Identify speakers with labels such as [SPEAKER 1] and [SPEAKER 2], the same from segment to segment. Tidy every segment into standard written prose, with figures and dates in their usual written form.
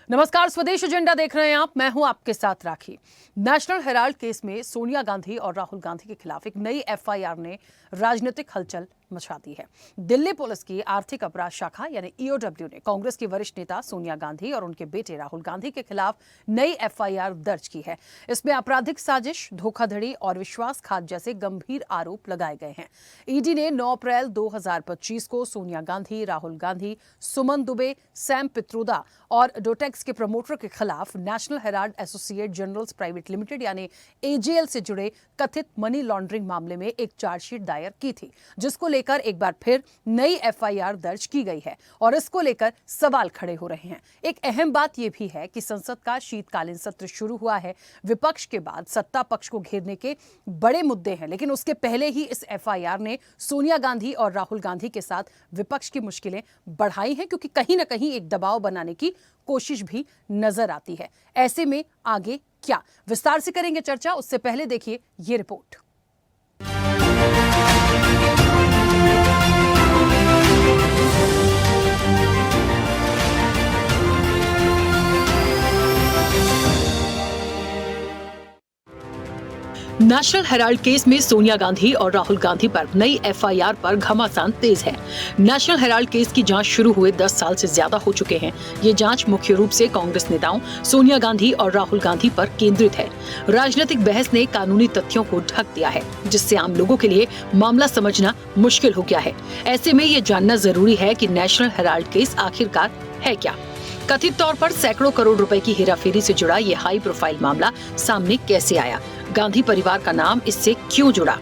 [SPEAKER 1] नमस्कार, स्वदेश एजेंडा देख रहे हैं आप। मैं हूं आपके साथ राखी। नेशनल हेराल्ड केस में सोनिया गांधी और राहुल गांधी के खिलाफ एक नई एफआईआर ने राजनीतिक हलचल मचा दी है। दिल्ली पुलिस की आर्थिक अपराध शाखा यानी ईओडब्ल्यू ने कांग्रेस की वरिष्ठ नेता सोनिया गांधी और उनके बेटे राहुल गांधी के खिलाफ नई एफआईआर दर्ज की है। इसमें आपराधिक साजिश, धोखाधड़ी और विश्वासघात जैसे गंभीर आरोप लगाए गए हैं। ईडी ने 9 अप्रैल 2025 को सोनिया गांधी, राहुल गांधी, सुमन दुबे, सैम पित्रोदा और डोटेक्स के प्रमोटर के खिलाफ national Herald associate generals private limited यानी एजेएल से जुड़े कथित मनी लॉन्ड्रिंग मामले में एक चार्जशीट दायर की थी, जिसको लेकर एक बार फिर नई एफआईआर दर्ज की गई है और इसको लेकर सवाल खड़े हो रहे हैं। एक अहम बात यह भी है कि संसद का शीतकालीन सत्र शुरू हुआ है। विपक्ष के बाद सत्ता पक्ष को घेरने के बड़े मुद्दे हैं, लेकिन उसके पहले ही इस एफआईआर ने सोनिया गांधी और राहुल गांधी के साथ विपक्ष की मुश्किलें बढ़ाई हैं, क्योंकि कहीं ना कहीं एक दबाव बनाने की कोशिश भी नजर आती है। ऐसे में आगे क्या, विस्तार से करेंगे चर्चा। उससे पहले देखिए ये रिपोर्ट। नेशनल हेराल्ड केस में सोनिया गांधी और राहुल गांधी पर नई एफआईआर पर घमासान तेज है। नेशनल हेराल्ड केस की जांच शुरू हुए 10 साल से ज्यादा हो चुके हैं। ये जांच मुख्य रूप से कांग्रेस नेताओं सोनिया गांधी और राहुल गांधी पर केंद्रित है। राजनीतिक बहस ने कानूनी तथ्यों को ढक दिया है, जिससे आम लोगों के लिए मामला समझना मुश्किल हो गया है। ऐसे में ये जानना जरूरी है कि नेशनल हेराल्ड केस आखिरकार है क्या। कथित तौर पर सैकड़ों करोड़ रुपए की हेराफेरी से जुड़ा ये हाई प्रोफाइल मामला सामने कैसे आया, गांधी परिवार का नाम इससे क्यों जुड़ा।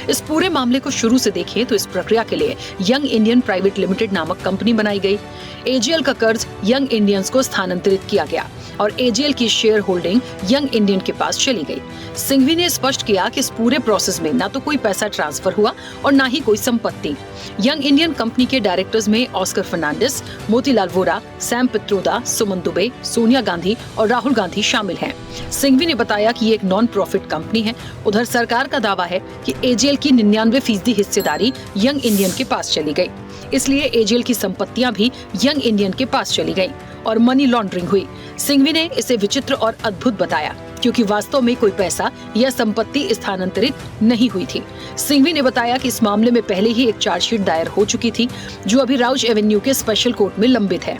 [SPEAKER 1] इस पूरे मामले को शुरू से देखें तो इस प्रक्रिया के लिए यंग इंडियन प्राइवेट लिमिटेड नामक कंपनी बनाई गई। एजेएल का कर्ज यंग इंडियंस को स्थानांतरित किया गया और एजेएल की शेयर होल्डिंग यंग इंडियन के पास चली गई। सिंघवी ने स्पष्ट किया कि इस पूरे प्रोसेस में ना तो कोई पैसा ट्रांसफर हुआ और ना ही कोई संपत्ति। यंग इंडियन कंपनी के डायरेक्टर्स में ऑस्कर फर्नांडिस, मोतीलाल वोरा, सैम पित्रोदा, सुमन दुबे, सोनिया गांधी और राहुल गांधी शामिल हैं। सिंघवी ने बताया कि ये एक नॉन प्रॉफिट कंपनी है। उधर सरकार का दावा है कि एजेएल की 99% हिस्सेदारी यंग इंडियन के पास चली गई, इसलिए एजेएल की संपत्तियां भी यंग इंडियन के पास चली गईं और मनी लॉन्ड्रिंग हुई। सिंघवी ने इसे विचित्र और अद्भुत बताया, क्योंकि वास्तव में कोई पैसा या संपत्ति स्थानांतरित नहीं हुई थी। सिंघवी ने बताया कि इस मामले में पहले ही एक चार्जशीट दायर हो चुकी थी, जो अभी राउज एवेन्यू के स्पेशल कोर्ट में लंबित है।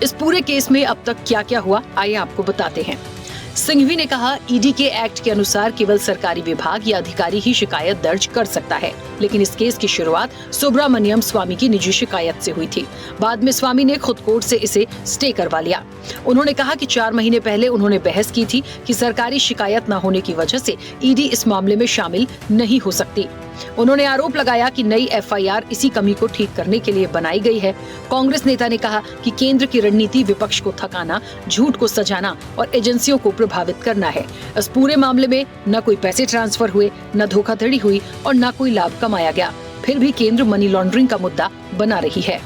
[SPEAKER 1] इस पूरे केस में अब तक क्या क्या हुआ, आइए आपको बताते हैं। सिंघवी ने कहा, ईडी के एक्ट के अनुसार केवल सरकारी विभाग या अधिकारी ही शिकायत दर्ज कर सकता है, लेकिन इस केस की शुरुआत सुब्रमण्यम स्वामी की निजी शिकायत से हुई थी। बाद में स्वामी ने खुद कोर्ट से इसे स्टे करवा लिया। उन्होंने कहा कि 4 महीने पहले उन्होंने बहस की थी कि सरकारी शिकायत न होने की वजह से ईडी इस मामले में शामिल नहीं हो सकती। उन्होंने आरोप लगाया कि नई एफआईआर इसी कमी को ठीक करने के लिए बनाई गई है। कांग्रेस नेता ने कहा कि केंद्र की रणनीति विपक्ष को थकाना, झूठ को सजाना और एजेंसियों को प्रभावित करना है। इस पूरे मामले में न कोई पैसे ट्रांसफर हुए, न धोखाधड़ी हुई और न कोई लाभ कमाया गया। फिर भी केंद्र मनी लॉन्ड्रिंग का मुद्दा बना रही है।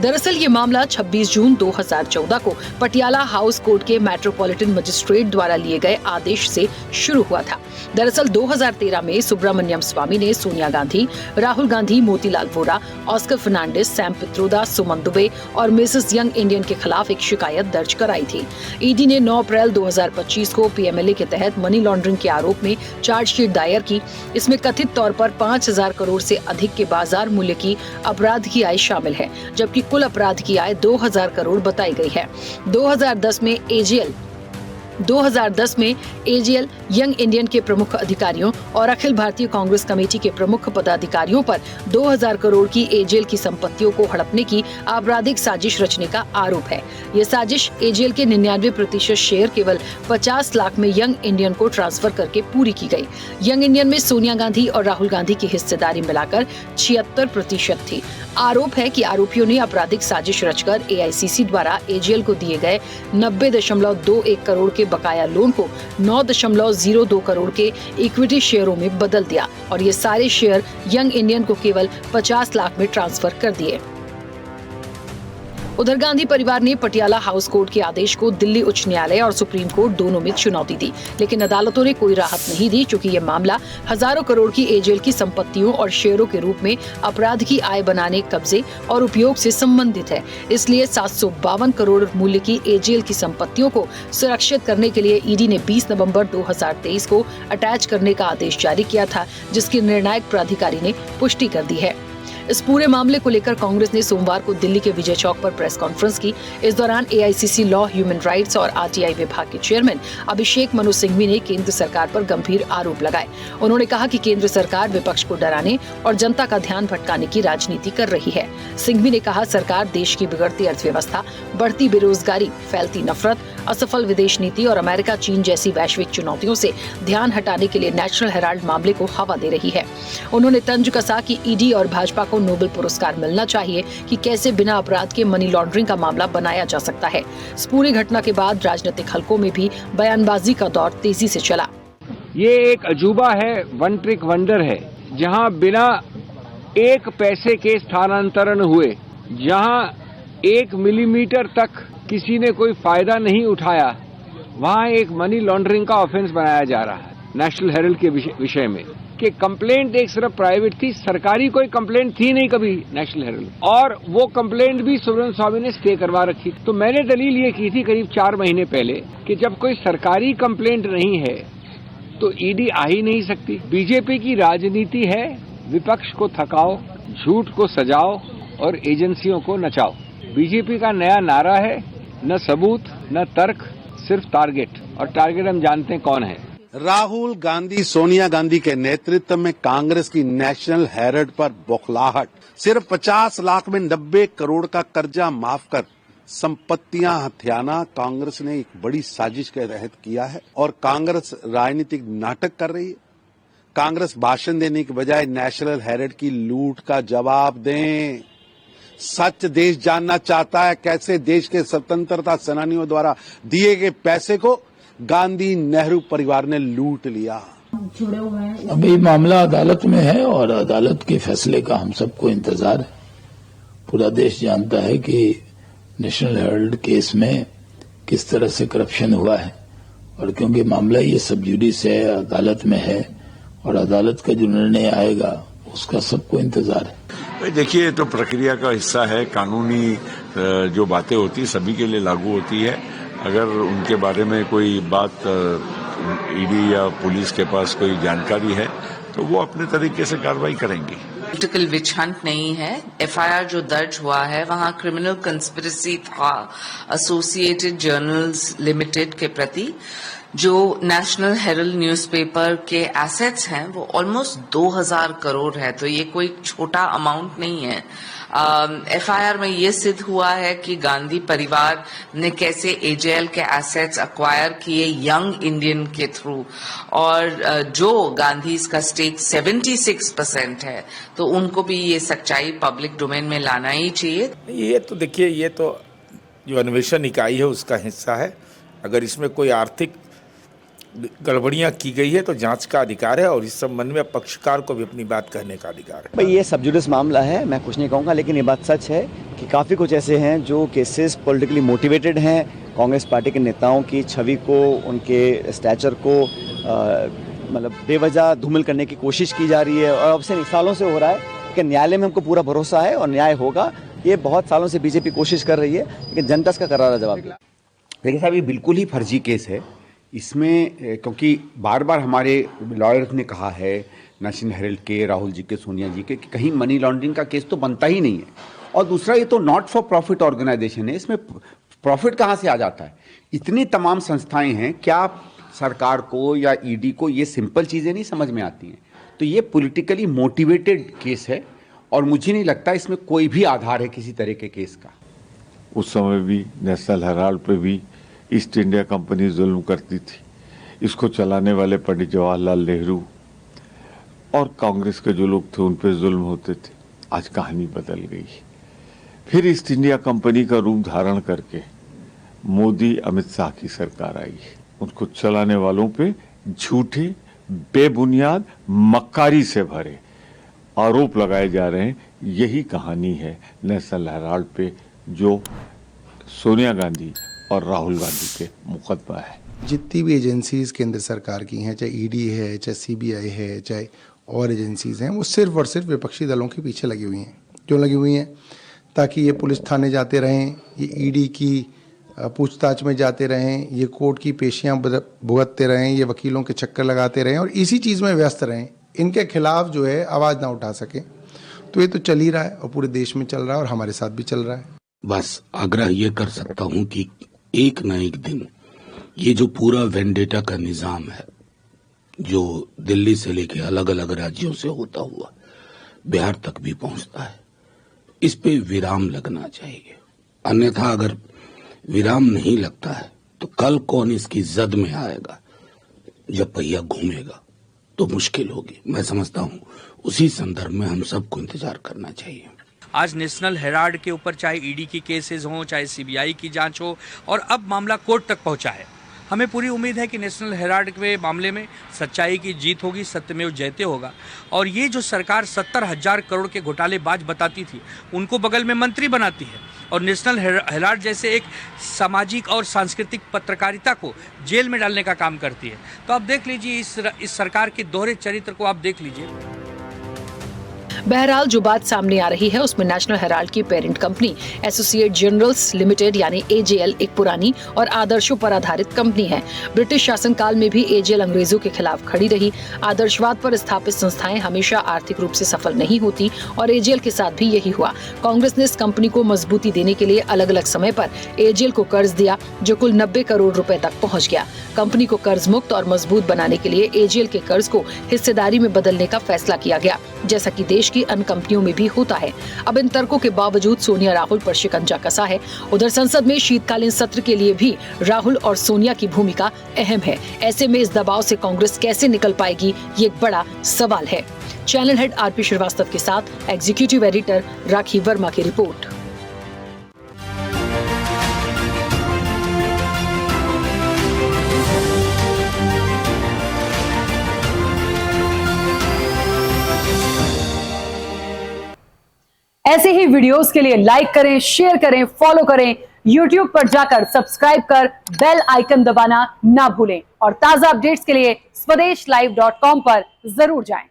[SPEAKER 1] दरअसल ये मामला 26 जून 2014 को पटियाला हाउस कोर्ट के मेट्रोपॉलिटन मजिस्ट्रेट द्वारा लिए गए आदेश से शुरू हुआ था। दरअसल 2013 में सुब्रमण्यम स्वामी ने सोनिया गांधी, राहुल गांधी, मोतीलाल वोरा, ऑस्कर फर्नांडिस, सैम पित्रोदा, सुमन दुबे और मिसेस यंग इंडियन के खिलाफ एक शिकायत दर्ज कराई थी। ईडी ने 9 अप्रैल 2025 को पीएमएलए के तहत मनी लॉन्ड्रिंग के आरोप में चार्जशीट दायर की। इसमें कथित तौर पर 5000 करोड़ से अधिक के बाजार मूल्य की अपराध की आय शामिल है, जबकि कुल अपराध की आय 2000 करोड़ बताई गई है। 2010 में एजेएल यंग इंडियन के प्रमुख अधिकारियों और अखिल भारतीय कांग्रेस कमेटी के प्रमुख पदाधिकारियों पर 2000 करोड़ की एजेएल की संपत्तियों को हड़पने की आपराधिक साजिश रचने का आरोप है। ये साजिश एजेएल के 99% शेयर केवल 50 लाख में यंग इंडियन को ट्रांसफर करके पूरी की गई। यंग इंडियन में सोनिया गांधी और राहुल गांधी की हिस्सेदारी मिलाकर 76% थी। आरोप है कि आरोपियों ने आपराधिक साजिश रचकर एआईसीसी द्वारा एजेएल को दिए गए 90.21 करोड़ के बकाया लोन को 9.02 करोड़ के इक्विटी शेयरों में बदल दिया और ये सारे शेयर यंग इंडियन को केवल 50 लाख में ट्रांसफर कर दिए। उधर गांधी परिवार ने पटियाला हाउस कोर्ट के आदेश को दिल्ली उच्च न्यायालय और सुप्रीम कोर्ट दोनों में चुनौती दी, लेकिन अदालतों ने कोई राहत नहीं दी, क्योंकि ये मामला हजारों करोड़ की एजेएल की संपत्तियों और शेयरों के रूप में अपराध की आय बनाने, कब्जे और उपयोग से संबंधित है। इसलिए 752 करोड़ मूल्य की एजेएल की संपत्तियों को सुरक्षित करने के लिए ईडी ने 20 नवंबर 2023 को अटैच करने का आदेश जारी किया था, जिसकी निर्णायक प्राधिकारी ने पुष्टि कर दी है। इस पूरे मामले को लेकर कांग्रेस ने सोमवार को दिल्ली के विजय चौक पर प्रेस कॉन्फ्रेंस की। इस दौरान एआईसीसी लॉ, ह्यूमन राइट्स और आरटीआई विभाग के चेयरमैन अभिषेक मनु सिंघवी ने केंद्र सरकार पर गंभीर आरोप लगाए। उन्होंने कहा कि केंद्र सरकार विपक्ष को डराने और जनता का ध्यान भटकाने की राजनीति कर रही है। सिंघवी ने कहा, सरकार देश की बिगड़ती अर्थव्यवस्था, बढ़ती बेरोजगारी, फैलती नफरत, असफल विदेश नीति और अमेरिका चीन जैसी वैश्विक चुनौतियों से ध्यान हटाने के लिए नेशनल हेराल्ड मामले को हवा दे रही है। उन्होंने तंज कसा कि ईडी और भाजपा को नोबेल पुरस्कार मिलना चाहिए कि कैसे बिना अपराध के मनी लॉन्ड्रिंग का मामला बनाया जा सकता है। इस पूरी घटना के बाद राजनीतिक हलकों में भी बयानबाजी का दौर तेजी से चला।
[SPEAKER 2] ये एक अजूबा है, वन ट्रिक वंडर है, जहां बिना एक पैसे के स्थानांतरण हुए, जहां 1 मिलीमीटर तक किसी ने कोई फायदा नहीं उठाया, वहां एक मनी लॉन्ड्रिंग का ऑफेंस बनाया जा रहा है। नेशनल हेराल्ड के विषय में कि कंप्लेंट एक सिर्फ प्राइवेट थी, सरकारी कोई कंप्लेंट थी नहीं कभी नेशनल हेराल्ड, और वो कंप्लेंट भी सुब्रमण्यम स्वामी ने स्टे करवा रखी। तो मैंने दलील ये की थी करीब 4 महीने पहले कि जब कोई सरकारी कंप्लेंट नहीं है तो ईडी आ ही नहीं सकती। बीजेपी की राजनीति है, विपक्ष को थकाओ, झूठ को सजाओ और एजेंसियों को नचाओ। बीजेपी का नया नारा है, न सबूत न तर्क, सिर्फ टारगेट, और टारगेट हम जानते हैं कौन है।
[SPEAKER 3] राहुल गांधी, सोनिया गांधी के नेतृत्व में कांग्रेस की नेशनल हेराल्ड पर बौखलाहट। सिर्फ 50 लाख में 90 करोड़ का कर्जा माफ कर संपत्तियां हथियाना कांग्रेस ने एक बड़ी साजिश के तहत किया है, और कांग्रेस राजनीतिक नाटक कर रही है। कांग्रेस भाषण देने के बजाय नेशनल हेराल्ड की लूट का जवाब दें। सच देश जानना चाहता है, कैसे देश के स्वतंत्रता सेनानियों द्वारा दिए गए पैसे को गांधी नेहरू परिवार ने लूट लिया।
[SPEAKER 4] अभी मामला अदालत में है और अदालत के फैसले का हम सबको इंतजार है। पूरा देश जानता है कि नेशनल हेराल्ड केस में किस तरह से करप्शन हुआ है, और क्योंकि मामला ये सब जुडिस है, अदालत में है, और अदालत का जो निर्णय आएगा उसका सबको इंतजार है।
[SPEAKER 5] देखिए, ये तो प्रक्रिया का हिस्सा है। कानूनी जो बातें होती है सभी के लिए लागू होती है। अगर उनके बारे में कोई बात ईडी या पुलिस के पास कोई जानकारी है तो वो अपने तरीके से कार्रवाई करेंगी।
[SPEAKER 6] पॉलिटिकल विच हंट नहीं है। एफआईआर जो दर्ज हुआ है वहां क्रिमिनल कंस्पिरेसी था एसोसिएटेड जर्नल्स लिमिटेड के प्रति। जो नेशनल हेराल्ड न्यूज़पेपर के एसेट्स हैं वो ऑलमोस्ट 2000 करोड़ है, तो ये कोई छोटा अमाउंट नहीं है। एफआईआर में ये सिद्ध हुआ है कि गांधी परिवार ने कैसे एजेएल के एसेट्स अक्वायर किए यंग इंडियन के थ्रू, और जो गांधी का स्टेक 76% है, तो उनको भी ये सच्चाई पब्लिक डोमेन में लाना ही चाहिए।
[SPEAKER 7] ये तो देखिए, ये तो जो अन्वेषण इकाई है उसका हिस्सा है। अगर इसमें कोई आर्थिक गड़बड़ियां की गई है तो जांच का अधिकार है, और इस संबंध में पक्षकार को भी अपनी बात कहने का अधिकार है।
[SPEAKER 8] भाई, ये सब जुडिस मामला है, मैं कुछ नहीं कहूँगा, लेकिन ये बात सच है कि काफ़ी कुछ ऐसे हैं जो केसेस पॉलिटिकली मोटिवेटेड हैं। कांग्रेस पार्टी के नेताओं की छवि को, उनके स्टैचर को मतलब बेवजह धूमिल करने की कोशिश की जा रही है, और अब से सालों से हो रहा है कि न्यायालय में हमको पूरा भरोसा है और न्याय होगा। ये बहुत सालों से बीजेपी कोशिश कर रही है, लेकिन जनता इसका करारा जवाब दिया।
[SPEAKER 9] देखिए साहब, ये बिल्कुल ही फर्जी केस है। इसमें क्योंकि बार बार हमारे लॉयर्स ने कहा है, नेशनल हेराल्ड के, राहुल जी के, सोनिया जी के, कि कहीं मनी लॉन्ड्रिंग का केस तो बनता ही नहीं है। और दूसरा, ये तो नॉट फॉर प्रॉफिट ऑर्गेनाइजेशन है, इसमें प्रॉफिट कहाँ से आ जाता है? इतनी तमाम संस्थाएं हैं, क्या सरकार को या ईडी को ये सिंपल चीज़ें नहीं समझ में आती हैं? तो ये पॉलिटिकली मोटिवेटेड केस है, और मुझे नहीं लगता इसमें कोई भी आधार है किसी तरह के केस का।
[SPEAKER 5] उस समय भी नेशनल हेराल्ड पे भी ईस्ट इंडिया कंपनी जुल्म करती थी। इसको चलाने वाले पंडित जवाहरलाल नेहरू और कांग्रेस के जो लोग थे उन पे जुल्म होते थे। आज कहानी बदल गई। फिर ईस्ट इंडिया कंपनी का रूप धारण करके मोदी अमित शाह की सरकार आई है। उनको चलाने वालों पे झूठे, बेबुनियाद, मक्कारी से भरे आरोप लगाए जा रहे हैं। यही कहानी है नेशनल हेराल्ड पे जो सोनिया गांधी और राहुल गांधी के मुकदमा है।
[SPEAKER 10] जितनी भी एजेंसीज केंद्र सरकार की हैं, चाहे ईडी है, चाहे सीबीआई है, चाहे और एजेंसीज हैं, वो सिर्फ और सिर्फ विपक्षी दलों के पीछे लगी हुई हैं। क्यों लगी हुई हैं? ताकि ये पुलिस थाने जाते रहें, ये ईडी की पूछताछ में जाते रहें, ये कोर्ट की पेशियां भुगतते रहें, ये वकीलों के चक्कर लगाते रहें और इसी चीज़ में व्यस्त रहें। इनके खिलाफ जो है आवाज़ ना उठा सकें। तो ये तो चल ही रहा है और पूरे देश में चल रहा है और हमारे साथ भी चल रहा है।
[SPEAKER 11] बस आग्रह ये कर सकता हूं कि एक न एक दिन ये जो पूरा वेंडेटा का निजाम है, जो दिल्ली से लेके अलग अलग राज्यों से होता हुआ बिहार तक भी पहुंचता है, इस पे विराम लगना चाहिए। अन्यथा अगर विराम नहीं लगता है तो कल कौन इसकी जद में आएगा? जब पहिया घूमेगा तो मुश्किल होगी। मैं समझता हूं उसी संदर्भ में हम सबको इंतजार करना चाहिए।
[SPEAKER 12] आज नेशनल हेराल्ड के ऊपर चाहे ईडी की केसेस हों, चाहे सीबीआई की जांच हो, और अब मामला कोर्ट तक पहुंचा है। हमें पूरी उम्मीद है कि नेशनल हेराल्ड के मामले में सच्चाई की जीत होगी, सत्यमेव जयते होगा। और ये जो सरकार 70,000 करोड़ के घोटालेबाज बताती थी, उनको बगल में मंत्री बनाती है और नेशनल हेराल्ड जैसे एक सामाजिक और सांस्कृतिक पत्रकारिता को जेल में डालने का काम करती है। तो आप देख लीजिए इस सरकार के दोहरे चरित्र को आप देख लीजिए।
[SPEAKER 1] बहरहाल जो बात सामने आ रही है उसमें नेशनल हेराल्ड की parent company associate journals limited यानी एजेएल एक पुरानी और आदर्शों पर आधारित कंपनी है। ब्रिटिश शासनकाल में भी एजेएल अंग्रेजों के खिलाफ खड़ी रही। आदर्शवाद पर स्थापित संस्थाएं हमेशा आर्थिक रूप से सफल नहीं होती और एजेएल के साथ भी यही हुआ। कांग्रेस ने इस कंपनी को मजबूती देने के लिए अलग अलग समय पर एजेएल को कर्ज दिया जो कुल 90 करोड़ रुपए तक पहुंच गया। कंपनी को कर्ज मुक्त और मजबूत बनाने के लिए एजेएल के कर्ज को हिस्सेदारी में बदलने का फैसला किया गया, जैसा कि देश की अन्य कंपनियों में भी होता है। अब इन तर्कों के बावजूद सोनिया राहुल पर शिकंजा कसा है। उधर संसद में शीतकालीन सत्र के लिए भी राहुल और सोनिया की भूमिका अहम है। ऐसे में इस दबाव से कांग्रेस कैसे निकल पाएगी, ये एक बड़ा सवाल है। चैनल हेड आरपी श्रीवास्तव के साथ एग्जीक्यूटिव एडिटर राखी वर्मा की रिपोर्ट।
[SPEAKER 13] ऐसे ही वीडियोस के लिए लाइक करें, शेयर करें, फॉलो करें। YouTube पर जाकर सब्सक्राइब कर बेल आइकन दबाना ना भूलें और ताजा अपडेट्स के लिए swedeshlive.com पर जरूर जाएं।